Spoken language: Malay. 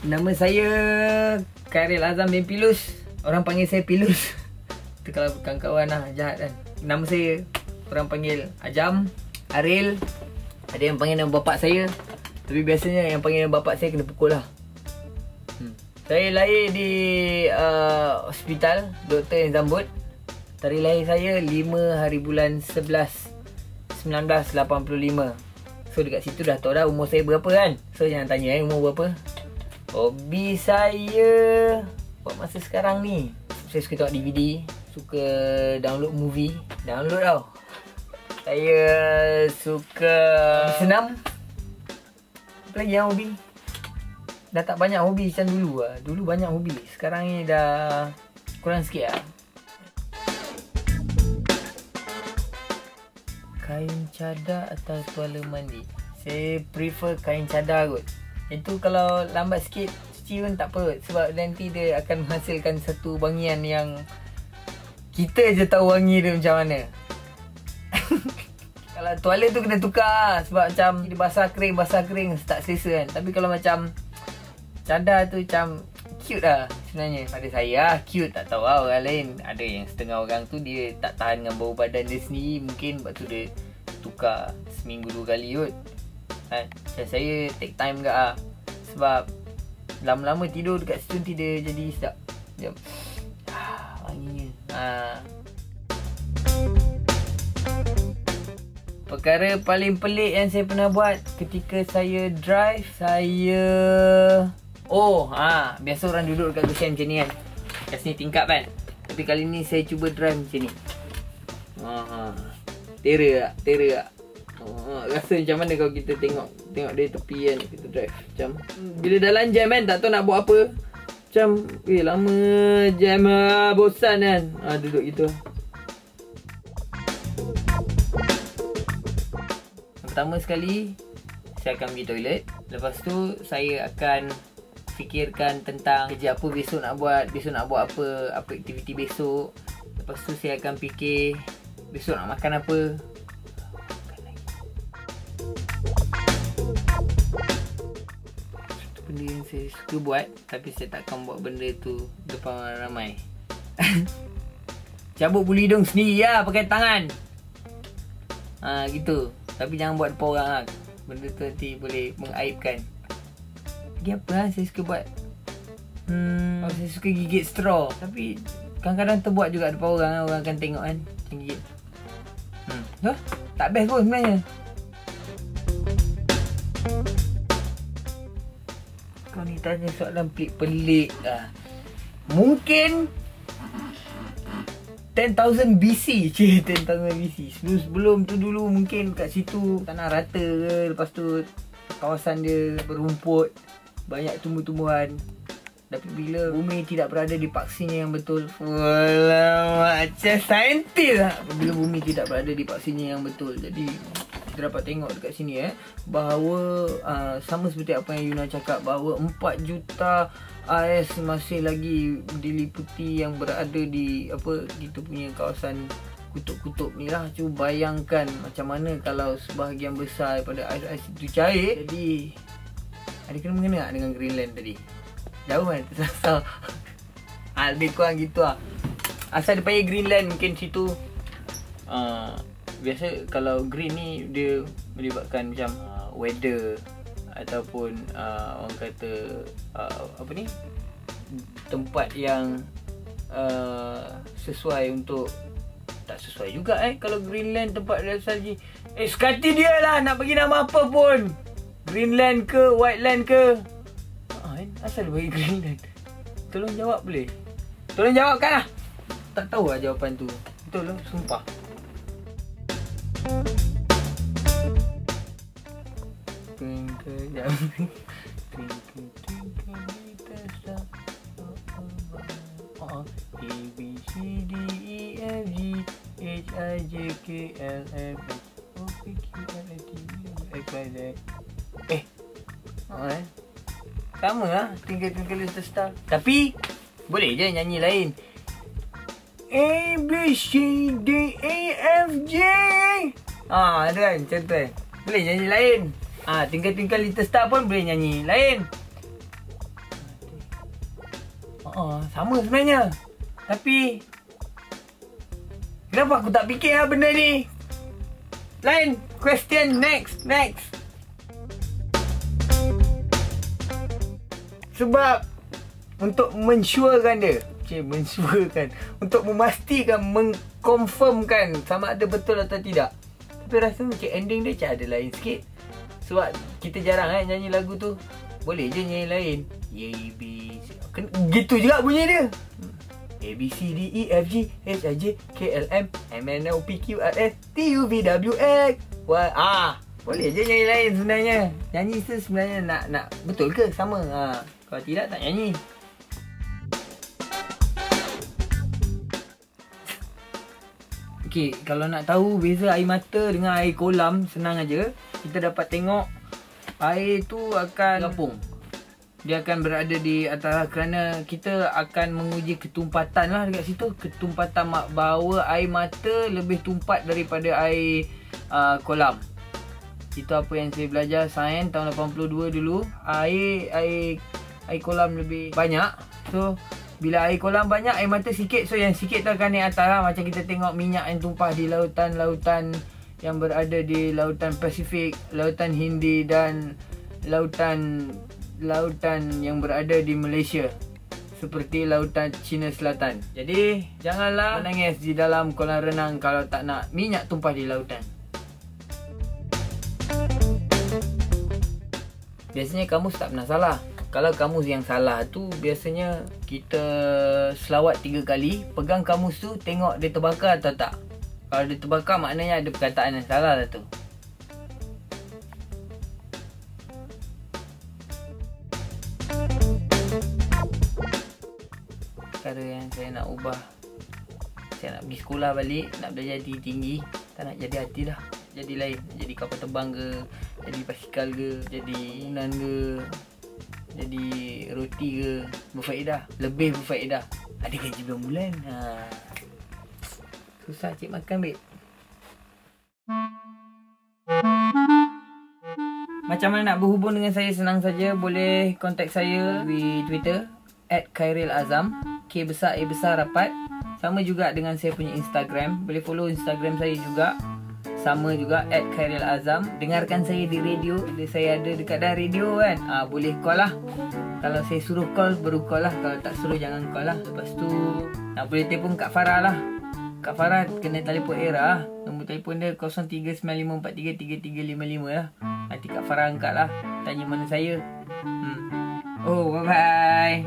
Nama saya Khairil Azam bin Pilus. Orang panggil saya Pilus. Itu kalau kawan-kawan lah, jahat kan. Nama saya orang panggil Ajam, Aril. Ada yang panggil nama bapak saya. Tapi biasanya yang panggil nama bapak saya kena pukul lah. Saya lahir di hospital Dr. Zambut. Tarikh lahir saya 5 hari bulan 11 1985. So dekat situ dah tahu dah umur saya berapa kan. So jangan tanya umur berapa. Hobi saya buat masa sekarang ni, saya suka tengok DVD, suka download movie. Download tau. Saya suka senam. Apa lagi yang hobi? Dah tak banyak hobi macam dulu lah. Dulu banyak hobi. Sekarang ni dah kurang sikit lah. Kain cadar atau tuala mandi? Saya prefer kain cadar kot. Itu kalau lambat sikit cuci pun tak apa. Sebab nanti dia akan menghasilkan satu wangian yang kita je tahu wangi dia macam mana. Kalau tuala tu kena tukar. Sebab macam dia basah kering tak selesa kan. Tapi kalau macam cadar tu macam cute lah sebenarnya. Pada saya cute, tak tahu lah orang lain. Ada yang setengah orang tu dia tak tahan dengan bau badan dia sendiri. Mungkin sebab tu dia tukar seminggu 2 kali kot. Macam saya take time ke lah. Sebab lama-lama tidur dekat situ nanti dia jadi sedap. Dia wanginya. Perkara paling pelik yang saya pernah buat ketika saya drive, saya biasa orang duduk dekat cushion macam ni kan. Kat sini tingkap kan. Tapi kali ni saya cuba drive macam ni. Terror tak? Rasa macam mana kalau kita tengok dari tepi kan, kita drive macam bila dalam jam kan, tak tahu nak buat apa. Macam lama jam bosan kan. Duduk gitu. Pertama sekali saya akan pergi toilet. Lepas tu saya akan fikirkan tentang kerja apa besok nak buat. Besok nak buat apa aktiviti besok. Lepas tu saya akan fikir besok nak makan apa. Itu benda yang saya suka buat. Tapi saya takkan buat benda tu depan orang ramai. Cabut bulu hidung sendiri lah pakai tangan. Gitu. Tapi jangan buat depan orang lah. Benda tu nanti boleh mengaibkan. Lagi apa lah saya suka buat? Saya suka gigit straw. Tapi kadang-kadang terbuat juga depan orang. Orang akan tengok kan macam gigit. Tak best pun sebenarnya. Kau ni tanya soalan pelik-pelik lah. Mungkin 10,000 BC. 10,000 BC. Sebelum tu dulu mungkin kat situ tanah rata ke. Lepas tu kawasan dia berumput, banyak tumbuh-tumbuhan. Tapi bila bumi tidak berada di paksinya yang betul, macam saintis lah. Bila bumi tidak berada di paksinya yang betul. Jadi kita dapat tengok dekat sini bahawa sama seperti apa yang Yuna cakap, bahawa 4 juta AS masih lagi diliputi yang berada di kita punya kawasan kutub-kutub ni lah. Cuba bayangkan macam mana kalau sebahagian besar daripada ais itu cair. Jadi ada kena-mengena dengan Greenland tadi. Jauh kan? Tersasar. Lebih kurang gitu lah. Asal dia panggil Greenland, mungkin situ biasa kalau green ni dia melibatkan macam weather ataupun orang kata tempat yang sesuai untuk, tak sesuai juga kalau Greenland tempat dia saja. Sekati dia lah nak bagi nama apa pun, Greenland ke Whiteland ke. Asal dia bagi Greenland? Tolong jawab boleh? Tolong jawabkan lah. Tak tahu lah jawapan tu. Betul lah, sumpah. A B C D E F G H I J K L M N O P Q R S T U X Y Z. Sama lah, Twinkle Little Star. Tapi boleh je nyanyi lain. A B C D E F G. Ada kan macam tu Boleh nyanyi lain. Twinkle Little Star pun boleh nyanyi lain. Sama sebenarnya. Tapi kenapa aku tak fikir lah benda ni? Lain. Question. Next. Sebab untuk mensurekan dia, mensurekan, untuk memastikan, mengkonfirmkan sama ada betul atau tidak. Tapi rasa macam ending dia macam ada lain sikit. Sebab kita jarang nyanyi lagu tu. Boleh je nyanyi lain. A, B, C. Gitu juga bunyi dia. A, B, C, D, E, F, G, H, I, J, K, L, M, N, O, P, Q, R, S, T, U, V, W, X, Y. Boleh je nyanyi lain sebenarnya. Nyanyi tu sebenarnya nak betul ke sama? Kalau tidak, tak nyanyi. Okey, kalau nak tahu beza air mata dengan air kolam, senang aja. Kita dapat tengok air tu akan gapung. Dia akan berada di atas kerana kita akan menguji ketumpatan lah dekat situ. Ketumpatan bahawa air mata lebih tumpat daripada air kolam. Itu apa yang saya belajar sains tahun 82 dulu. Air kolam lebih banyak. So bila air kolam banyak, air mata sikit. So yang sikit tu akan naik atas lah. Macam kita tengok minyak yang tumpah di lautan-lautan yang berada di lautan Pasifik, lautan Hindi dan lautan yang berada di Malaysia, seperti lautan China Selatan. Jadi janganlah menangis di dalam kolam renang kalau tak nak minyak tumpah di lautan. Biasanya kamus tak pernah salah. Kalau kamus yang salah tu, biasanya kita selawat 3 kali, pegang kamus tu, tengok dia terbakar atau tak. Kalau dia terbakar, maknanya ada perkataan yang salah lah tu. Cara yang saya nak ubah, saya nak pergi sekolah balik, nak belajar tinggi-tinggi. Tak nak jadi hati dah. Jadi lain. Jadi kapal terbang ke, jadi basikal ke, jadi unan ke, jadi roti ke. Berfaedah. Lebih berfaedah. Ada gaji bulan-bulan. Susah cik makan, babe. Macam mana nak berhubung dengan saya? Senang saja. Boleh kontak saya di Twitter @KhairilAzam. K besar, A besar, rapat. Sama juga dengan saya punya Instagram. Boleh follow Instagram saya juga. Sama juga @KhairilAzam. Dengarkan saya di radio. Bila saya ada dekat dah radio kan, boleh call lah. Kalau saya suruh call, baru call lah. Kalau tak suruh, jangan call lah. Lepas tu nak boleh telefon Kak Farah lah. Kak Farah kena telefon era. Nombor telefon dia 0395433355 lah. Nanti Kak Farah angkat lah. Tanya mana saya. Oh, bye-bye.